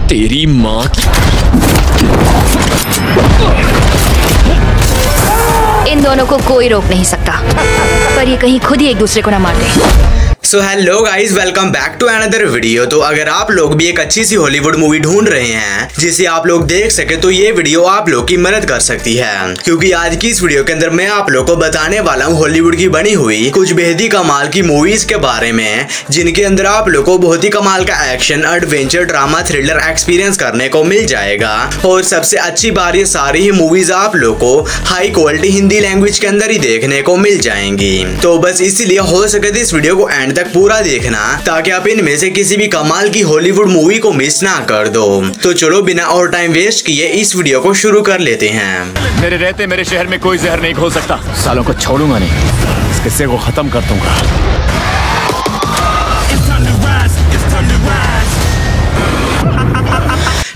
तेरी माँ की। इन दोनों को कोई रोक नहीं सकता, पर ये कहीं खुद ही एक दूसरे को ना मार दे। So hello guys, welcome back to another video. तो अगर आप लोग भी एक अच्छी सी हॉलीवुड मूवी ढूंढ रहे हैं जिसे आप लोग देख सके तो ये वीडियो आप लोग की मदद कर सकती है, क्योंकि आज की इस वीडियो के अंदर मैं आप लोग को बताने वाला हूँ हॉलीवुड की बनी हुई कुछ बेहद ही कमाल की मूवीज के बारे में, जिनके अंदर आप लोग को बहुत ही कमाल का action, adventure, drama, thriller experience करने को मिल जाएगा। और सबसे अच्छी बात, ये सारी ही मूवीज आप लोग को हाई क्वालिटी हिंदी लैंग्वेज के अंदर ही देखने को मिल जाएंगी। तो बस इसीलिए हो सके तो इस वीडियो को एंड तक पूरा देखना, ताकि आप इनमें से किसी भी कमाल की हॉलीवुड मूवी को मिस ना कर दो। तो चलो बिना और टाइम वेस्ट किए इस वीडियो को शुरू कर लेते हैं। मेरे रहते मेरे शहर में कोई जहर नहीं घोल सकता। सालों को छोड़ूंगा नहीं, इस किस्से को खत्म कर दूंगा।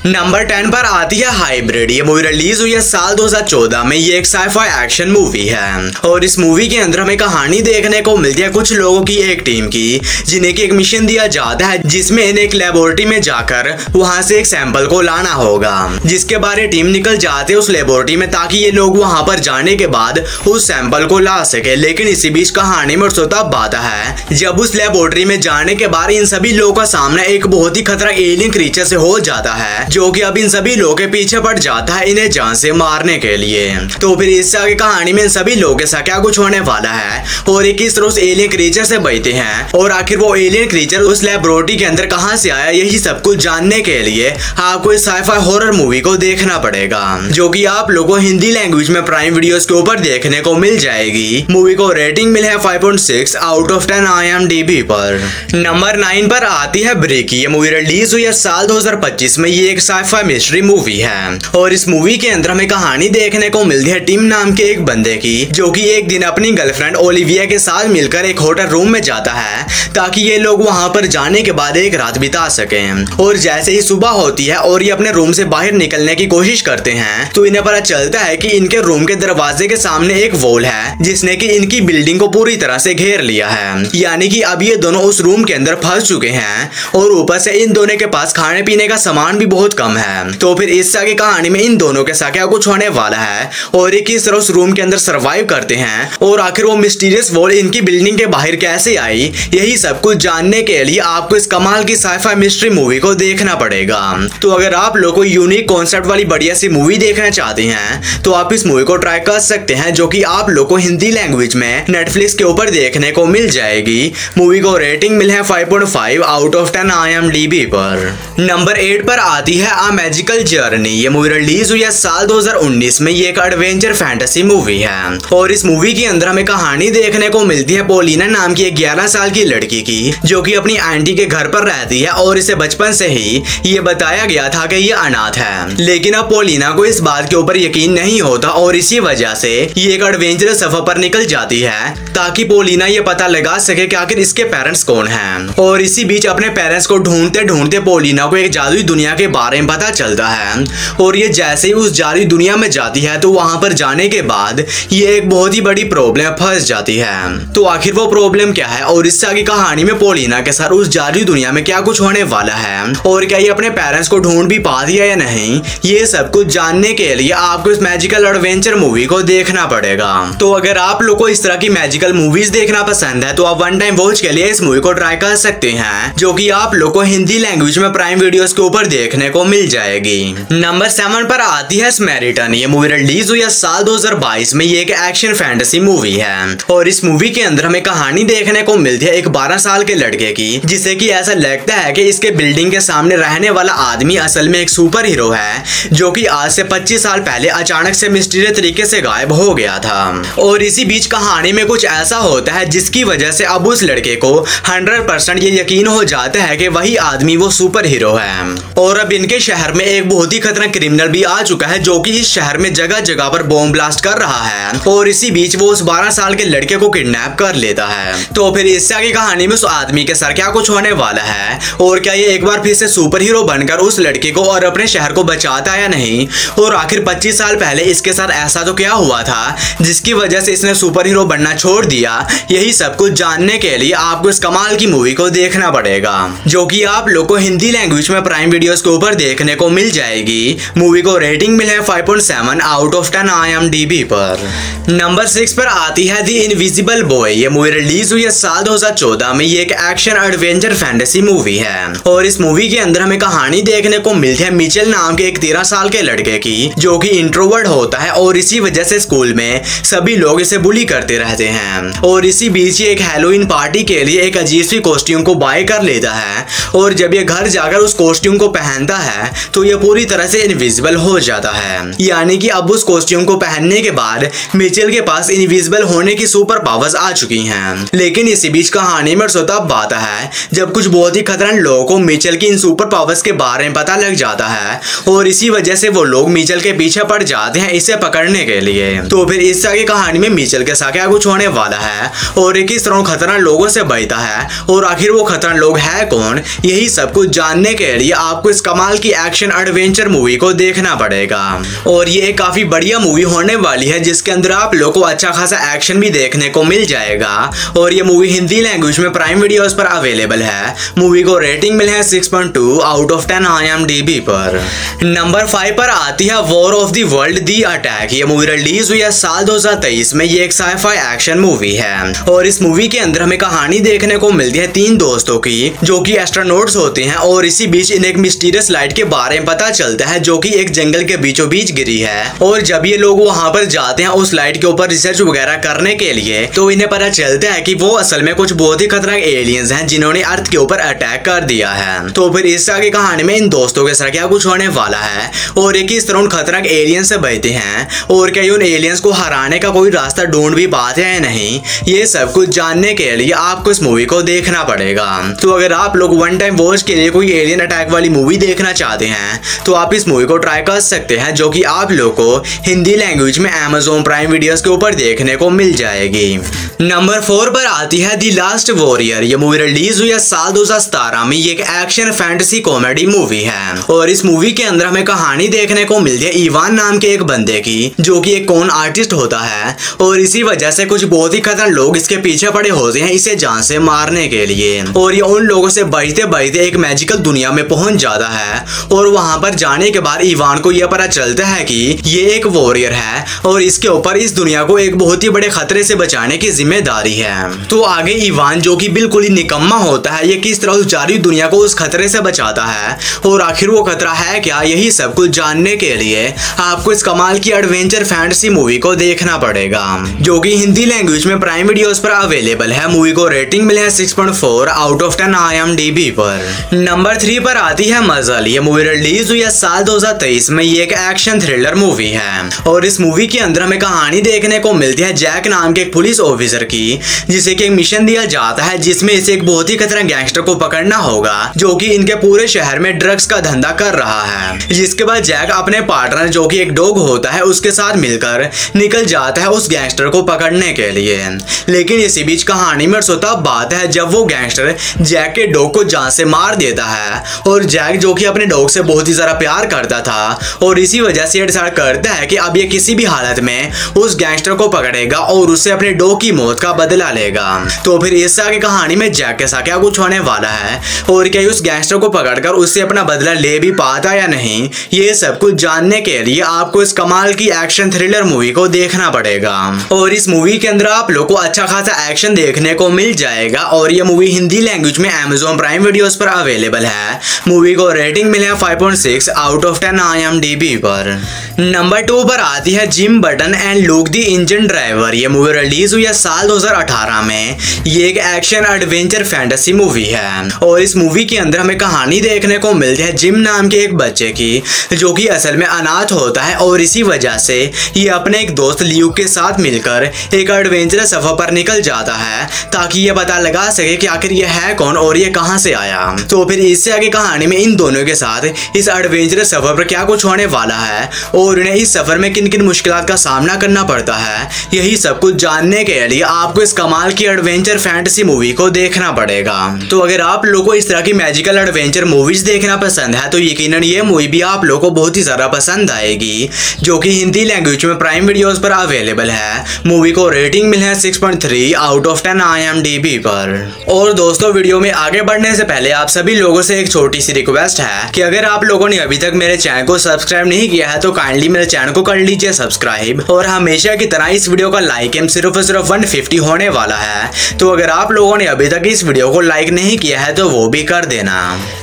नंबर 10 पर आती है हाइब्रिड। ये मूवी रिलीज हुई है साल 2014 में। ये एक साइफाई एक्शन मूवी है और इस मूवी के अंदर हमें कहानी देखने को मिलती है कुछ लोगों की एक टीम की, जिन्हें की एक मिशन दिया जाता है जिसमें इन्हें एक लेबोरेटरी में जाकर वहां से एक सैंपल को लाना होगा, जिसके बारे टीम निकल जाते हैं उस लेबोरेटरी में, ताकि ये लोग वहां पर जाने के बाद उस सैंपल को ला सके। लेकिन इसी बीच कहानी में तब आता है जब उस लेबोरेटरी में जाने के बाद इन सभी लोगों का सामना एक बहुत ही खतरा एलियन क्रीचर से हो जाता है, जो कि अब इन सभी लोगों के पीछे पड़ जाता है इन्हें जान से मारने के लिए। तो फिर इससे आगे कहानी में इन सभी लोगों के साथ क्या कुछ होने वाला है और ये किस तरह उस एलियन क्रीचर से बचते हैं, और आखिर वो एलियन क्रीचर उस लेबोरेटरी के अंदर कहां से आया, यही सब कुछ जानने के लिए आपको इस साइफाई हॉरर मूवी को देखना पड़ेगा, जो कि आप लोगों को हिंदी लैंग्वेज में प्राइम वीडियोस के ऊपर देखने को मिल जाएगी। मूवी को रेटिंग मिले है 5.6 आउट ऑफ 10 IMDb पर। नंबर 9 पर आती है ब्रेक। ये मूवी रिलीज हुई है साल 2025 में। ये एक साइफाई मिस्ट्री मूवी है और इस मूवी के अंदर हमें कहानी देखने को मिलती है टिम नाम के एक बंदे की, जो कि एक दिन अपनी गर्लफ्रेंड ओलिविया के साथ मिलकर एक होटल रूम में जाता है, ताकि ये लोग वहां पर जाने के बाद एक रात बिता सकें। और जैसे ही सुबह होती है और ये अपने रूम से बाहर निकलने की कोशिश करते हैं, तो इन्हें पता चलता है कि इनके रूम के दरवाजे के सामने एक वॉल है जिसने कि इनकी बिल्डिंग को पूरी तरह से घेर लिया है। यानी कि अब ये दोनों उस रूम के अंदर फंस चुके हैं और ऊपर से इन दोनों के पास खाने पीने का सामान भी बहुत कम है। तो फिर इस आगे कहानी में इन दोनों के साथ क्या कुछ होने वाला है और ये किस तरह उस रूम के अंदर सरवाइव करते हैं, और आखिर वो मिस्टीरियस वॉल इनकी बिल्डिंग के बाहर कैसे आई, यही सब कुछ जानने के लिए आपको इस कमाल की साइफाई मिस्ट्री मूवी को देखना पड़ेगा। तो अगर आप लोग को यूनिक कॉन्सेप्ट वाली बढ़िया सी मूवी देखना चाहते हैं तो आप इस मूवी को ट्राई कर सकते हैं, जो कि आप लोग को हिंदी लैंग्वेज में नेटफ्लिक्स के ऊपर देखने को मिल जाएगी। मूवी को रेटिंग मिले है 5.5 आउट ऑफ 10 IMDb पर। नंबर 8 पर आती है अ मैजिकल जर्नी। ये मूवी रिलीज हुई है साल 2019 में। ये एक एडवेंचर फैंटेसी मूवी है और इस मूवी के अंदर हमें कहानी देखने को मिलती है पॉलिना नाम की एक 11 साल की लड़की की, जो कि अपनी आंटी के घर पर रहती है और इसे बचपन से ही ये बताया गया था कि ये अनाथ है। लेकिन अब पॉलिना को इस बात के ऊपर यकीन नहीं होता और इसी वजह से ये एक एडवेंचरस सफर पर निकल जाती है, ताकि पॉलिना ये पता लगा सके कि आखिर इसके पेरेंट्स कौन हैं। और इसी बीच अपने पेरेंट्स को ढूंढते ढूंढते पॉलिना को एक जादुई दुनिया के बारे में पता चलता है और ये जैसे ही उस जादुई दुनिया में जाती है तो वहां पर जाने के बाद ये एक बहुत ही बड़ी प्रॉब्लम फंस जाती है। तो आखिर वो प्रॉब्लम क्या है और इससे आगे कहानी में पॉलिना के साथ उस जादुई दुनिया में क्या कुछ होने वाला है और क्या ये अपने पेरेंट्स को ढूंढ भी पाती है या नहीं, ये सब कुछ जानने के लिए आपको इस मैजिकल एडवेंचर मूवी को देखना पड़ेगा। तो अगर आप लोग को इस तरह की मैजिकल मूवीज देखना पसंद है तो आप वन टाइम वॉच के लिए इस मूवी को ट्राई कर सकते हैं, जो कि आप लोग को हिंदी लैंग्वेज में प्राइम वीडियोस के ऊपर देखने को मिल जाएगी। नंबर 7 पर आती है स्मैरिटन। ये मूवी रिलीज हुई है साल 2022 में। ये एक एक्शन फैंटेसी मूवी है और इस मूवी के अंदर हमें कहानी देखने को मिलती है एक 12 साल के लड़के की, जिसे कि ऐसा लगता है कि इसके बिल्डिंग के सामने रहने वाला आदमी असल में एक सुपर हीरो है, जो कि आज से 25 साल पहले अचानक से मिस्टीरियस तरीके से गायब हो गया था। और इसी बीच कहानी में कुछ ऐसा होता है जिसकी वजह से अब उस लड़के को 100% ये यकीन हो जाता है कि वही आदमी वो सुपर हीरो है। और अब इनके शहर में एक बहुत ही खतरनाक क्रिमिनल भी आ चुका है, जो कि इस शहर में जगह जगह पर बॉम्ब ब्लास्ट कर रहा है और इसी बीच वो उस 12 साल के लड़के को किडनैप कर लेता है। तो फिर इससे आगे कहानी में उस आदमी के साथ क्या कुछ होने वाला है और क्या ये एक बार फिर से सुपर हीरो बनकर उस लड़के को और अपने शहर को बचाता या नहीं, और आखिर 25 साल पहले इसके साथ ऐसा तो क्या हुआ था जिसकी वजह से इसने सुपर हीरो बनना छोड़ दिया, यही सब कुछ जानने के लिए आपको इस कमाल की मूवी को देखना पड़ेगा, जो कि आप लोग को हिंदी लैंग्वेज में प्राइम वीडियोस के ऊपर देखने को मिल जाएगी। मूवी को रेटिंग मिला है 5.7 आउट ऑफ 10 IMDb पर। नंबर 6 पर आती है द इनविजिबल बॉय। ये मूवी रिलीज हुई है साल 2014 में। ये एक एक्शन एडवेंचर फैंटेसी मूवी है और इस मूवी के अंदर हमें कहानी देखने को मिलती है मिचेल नाम के एक 13 साल के लड़के की, जो कि इंट्रोवर्ट होता है और इसी वजह से स्कूल में सभी लोग इसे बुली करते रहते हैं। और इसी बीच ये एक हैलोवीन पार्टी के लिए एक अजीब सी कॉस्ट्यूम को बाय कर लेता है और जब ये घर जाकर उस कॉस्ट्यूम को पहनता है तो ये पूरी तरह से इनविजिबल हो जाता है। यानी कि अब उस कॉस्ट्यूम को पहनने के बाद मिचेल के पास इनविजिबल होने की सुपर पावर्स आ चुकी हैं। लेकिन इसी बीच कहानी में तब आता है जब कुछ बहुत ही खतरनाक लोगों को मिचेल की इन सुपर पावर्स के बारे में पता लग जाता है और इसी वजह से वो लोग मिचेल के पीछे पड़ जाते हैं इसे पकड़ने के लिए। तो फिर इस आगे कहानी में मिचेल के साथ क्या कुछ होने वाला है और ये किस तरह खतरनाक लोगों से बचता है और आखिर वो खतरनाक लोग है कौन, यही सब कुछ जानने के लिए आपको इस कमाल की एक्शन एडवेंचर मूवी को देखना पड़ेगा। और ये एक काफी बढ़िया मूवी होने वाली है जिसके अंदर आप लोगों को अच्छा खासा एक्शन भी देखने को मिल जाएगा। और ये मूवी हिंदी लैंग्वेज में प्राइम वीडियोस पर अवेलेबल है। मूवी को रेटिंग मिला है 6.2 आउट ऑफ 10 IMDb पर। नंबर 5 पर आती है war of the world the attack. ये मूवी रिलीज हुई है साल 2023 में। ये एक साइफाई एक्शन मूवी है और इस मूवी के अंदर हमें कहानी देखने को मिलती है 3 दोस्तों की जो कि एस्ट्रोनॉट्स होते हैं और इसी बीच इन्हें एक मिस्टीरियस लाइट के बारे में पता चलता है जो कि एक जंगल के बीचों बीच गिरी है। और जब ये लोग वहां पर जाते हैं उस लाइट के ऊपर रिसर्च वगैरह करने के लिए तो इन्हें पता चलता है कि वो असल में कुछ बहुत ही खतरनाक एलियंस हैं जिन्होंने अर्थ के ऊपर अटैक कर दिया है। तो फिर इस आगे कहानी में इन दोस्तों के साथ क्या कुछ होने वाला है और एक किस तरह उन खतरनाक एलियंस से बचते हैं और क्या उन एलियंस को हराने का कोई रास्ता ढूंढ भी पाते हैं या नहीं, ये सब कुछ जानने के लिए आपको इस मूवी को देखना पड़ेगा। तो अगर आप लोग वन टाइम वॉच के लिए कोई एलियन अटैक वाली मूवी देखना चाहते हैं तो आप इस मूवी को ट्राई कर सकते हैं जो कि आप लोग को हिंदी लैंग्वेज में Amazon प्राइम वीडियोस के ऊपर देखने को मिल जाएगी। नंबर 4 पर आती है द लास्ट वॉरियर। ये मूवी रिलीज हुई है साल 2017 में। ये एक एक्शन फैंटेसी कॉमेडी मूवी है और इस मूवी के अंदर हमें कहानी देखने को मिलती है इवान नाम के एक बंदे की जो कि एक कॉन आर्टिस्ट होता है और इसी वजह से कुछ बहुत ही खतरनाक लोग इसके पीछे पड़े होते हैं इसे जान से मारने के लिए। और ये उन लोगों से बचते बचते एक मैजिकल दुनिया में पहुंच जाता है और वहां पर जाने के बाद इवान को यह पता चलता है कि ये एक वॉरियर है और इसके ऊपर इस दुनिया को एक बहुत ही बड़े खतरे से बचाने की जिम्मेदारी है। तो आगे इवान जो कि बिल्कुल ही निकम्मा होता है ये किस तरह सारी दुनिया को उस खतरे से बचाता है और आखिर वो खतरा है क्या, यही सब कुछ जानने के लिए आपको इस कमाल की एडवेंचर फैंटेसी मूवी को देखना पड़ेगा जो कि हिंदी लैंग्वेज में प्राइम वीडियोस पर अवेलेबल है। मूवी को रेटिंग मिले है 6.4 आउट ऑफ 10 IMDb पर। नंबर 3 पर आती है मजल। ये मूवी रिलीज हुई है साल 2023 में। ये एक एक्शन थ्रिलर मूवी है और इस मूवी के अंदर हमें कहानी देखने को मिलती है जैक नाम के एक पुलिस ऑफिसर की जिसे कि एक मिशन दिया जाता है जिसमें इसे एक बहुत ही खतरनाक गैंगस्टर को पकड़ना होगा जो कि इनके पूरे शहर में ड्रग्स का धंधा कर रहा है। जिसके बाद जैक अपने पार्टनर जो कि एक डॉग होता है उसके साथ मिलकर निकल जाता है उस गैंगस्टर को पकड़ने के लिए। लेकिन इसी बीच कहानी में सोता बात है जब वो गैंगस्टर जैक के डॉग को जान से मार देता है और जैक जो कि अपने डॉग से बहुत ही ज्यादा प्यार करता था और इसी वजह से डिसाइड करता है कि अब ये किसी भी हालत में उस गैंगस्टर को पकड़ेगा और उससे अपने डॉग की मौत का बदला लेगा। तो फिर इस आगे कहानी में जैक के साथ क्या कुछ होने वाला है और क्या उस गैंगस्टर को पकड़कर उससे अपना बदला ले भी पाता या नहीं, ये सब कुछ जानने के लिए आपको इस कमाल की एक्शन थ्रिलर मूवी को देखना पड़ेगा। और इस मूवी के अंदर आप लोग को अच्छा खासा एक्शन देखने को मिल जाएगा और ये मूवी हिंदी लैंग्वेज में Amazon प्राइम वीडियोस पर अवेलेबल है। मूवी को रेटिंग मिले है 5.6 आउट ऑफ 10 IMDb पर। नंबर 2 पर आती है gym button and look the engine driver. ये मूवी रिलीज हुई है साल 2018 में। ये एक एक्शन एडवेंचर फैंटेसी मूवी है और इस मूवी के अंदर हमें कहानी देखने को मिलती है जिम नाम के एक बच्चे की जो कि असल में अनाथ होता है और इसी वजह से ये अपने एक दोस्त ल्यूक के साथ मिलकर एक एडवेंचरस सफर पर निकल जाता है ताकि ये पता लगा सके कि आखिर ये है कौन और ये कहां से आया। तो फिर इससे आगे कहानी में इन दोनों के साथ इस एडवेंचरस सफर पर क्या कुछ होने वाला है और उन्हें इस सफर में किन किन मुश्किलात का सामना करना पड़ता है, यही सब कुछ जानने के लिए आपको इस कमाल की एडवेंचर फैंटेसी मूवी को देखना पड़ेगा। तो अगर आप लोगों को इस तरह की मैजिकल एडवेंचर मूवीज देखना पसंद है तो यकीनन ये मूवी भी आप लोगों को बहुत ही ज्यादा पसंद आएगी जो कि हिंदी लैंग्वेज में प्राइम वीडियोस पर अवेलेबल है। मूवी को रेटिंग मिले है 6.3 आउट ऑफ 10 IMDb पर। और दोस्तों वीडियो में आगे बढ़ने से पहले आप सभी लोगों से एक छोटी सी रिक्वेस्ट है है कि अगर आप लोगों ने अभी तक मेरे चैनल को सब्सक्राइब नहीं किया है तो काइंडली मेरे चैनल को कर लीजिए सब्सक्राइब, और हमेशा की तरह इस वीडियो का लाइक एम सिर्फ 150 होने वाला है। तो अगर आप लोगों ने अभी तक इस वीडियो को लाइक नहीं किया है तो वो भी कर देना।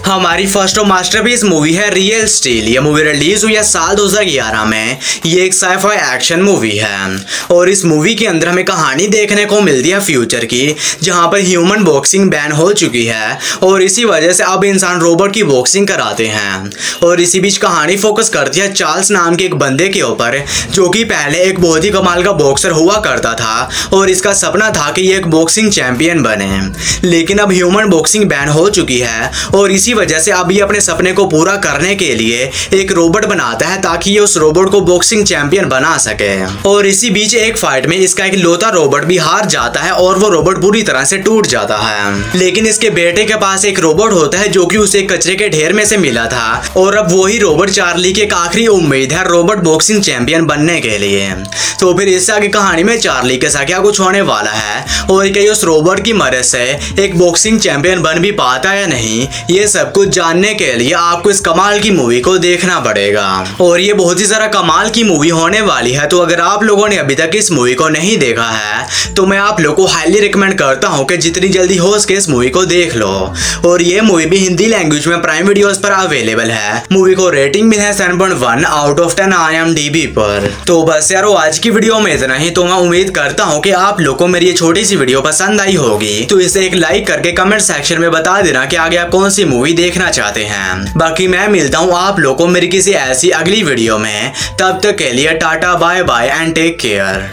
हमारी फर्स्ट मास्टरपीस मूवी है रियल स्टील। ये मूवी रिलीज हुई है साल 2011 में। ये एक साइफाई एक्शन मूवी है और इस मूवी के अंदर हमें कहानी देखने को मिलती है फ्यूचर की, जहां पर ह्यूमन बॉक्सिंग बैन हो चुकी है और इसी वजह से अब इंसान रोबोट की बॉक्सिंग कराते हैं। और इसी बीच कहानी फोकस करती है चार्ल्स नाम के एक बंदे के ऊपर, जो कि पहले एक बहुत ही कमाल का बॉक्सर हुआ करता था और इसका सपना था कि ये एक बॉक्सिंग चैंपियन बने। लेकिन अब ह्यूमन बॉक्सिंग बैन हो चुकी है और इसी वजह से अब ये अपने सपने को पूरा करने के लिए एक रोबोट बनाता है ताकि ये उस रोबोट को बॉक्सिंग चैंपियन बना सके। और इसी बीच एक फाइट में इसका एक लौता रोबोट भी हार जाता है और वो रोबोट पूरी तरह से टूट जाता है। लेकिन इसके बेटे के पास एक रोबोट होता है जो कि उसे कचरे के ढेर में से मिला था और अब वही रोबोट चार्ली की एक आखिरी उम्मीद है रोबोट बॉक्सिंग चैंपियन बनने के लिए। तो फिर इससे आगे कहानी में चार्ली के साथ क्या कुछ होने वाला है और क्या उस रोबोट की मदद से एक बॉक्सिंग चैंपियन बन भी पाता है या नहीं, ये सब कुछ जानने के लिए आपको इस कमाल की मूवी को देखना पड़ेगा। और ये बहुत ही सारा कमाल की मूवी होने वाली है। तो अगर आप लोगों ने अभी तक इस मूवी को नहीं देखा है तो मैं आप लोगों को हाईली रिकमेंड करता हूँ कि जितनी जल्दी हो सके इस मूवी को देख लो। और ये मूवी भी हिंदी लैंग्वेज में प्राइम वीडियोस पर अवेलेबल है। मूवी को रेटिंग मिला है 7.1 आउट ऑफ 10 IMDb पर। तो बस यारो आज की वीडियो में इतना ही। तो मैं उम्मीद करता हूँ कि आप लोगों को मेरी ये छोटी सी वीडियो पसंद आई होगी। तो इसे एक लाइक करके कमेंट सेक्शन में बता देना कि आगे आप कौन सी मूवी देखना चाहते हैं। बाकी मैं मिलता हूँ आप लोगों को मेरी किसी ऐसी अगली वीडियो में। तब तक के लिए tata bye bye and take care.